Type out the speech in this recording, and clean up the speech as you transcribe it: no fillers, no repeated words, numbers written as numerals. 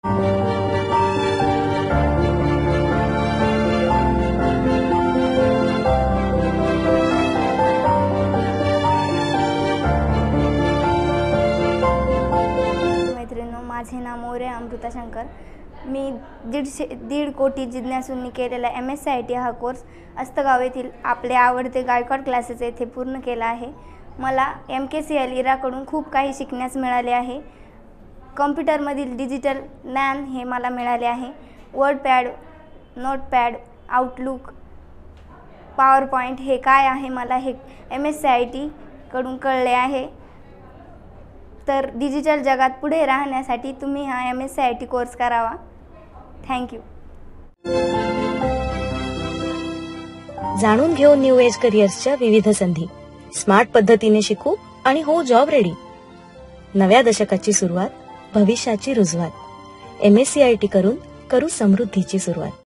मैत्रिणींनो, माझे नाव मोरे अमृता शंकर। मी 1.5 कोटी जिज्ञासूंनी केलेला MSc हा कोर्स अस्तगाव येथील आपले आवडते गायकवाड क्लासेस येथे पूर्ण केला आहे। मला MKCL इराकडून खूप काही शिकण्यास मिळाले आहे। कॉम्प्युटरमधील डिजिटल ज्ञान हे मला मिळाले आहे। वर्डपॅड, नोटपॅड, आउटलुक, पॉवरपॉइंट हे काय आहे मला हे MSc कडून कळले आहे। तर डिजिटल जगात पुढे राहण्यासाठी तुम्ही हा MSc कोर्स करावा। Thank you. जाणून घेऊ न्यू एज करिअर्सच्या विविध संधी, स्मार्ट पद्धतीने शिकू आणि हो जॉब रेडी। नव्या दशकाची सुरुवात, भविष्याची रुजवात। MSc करून करू समृद्धीची सुरुवात।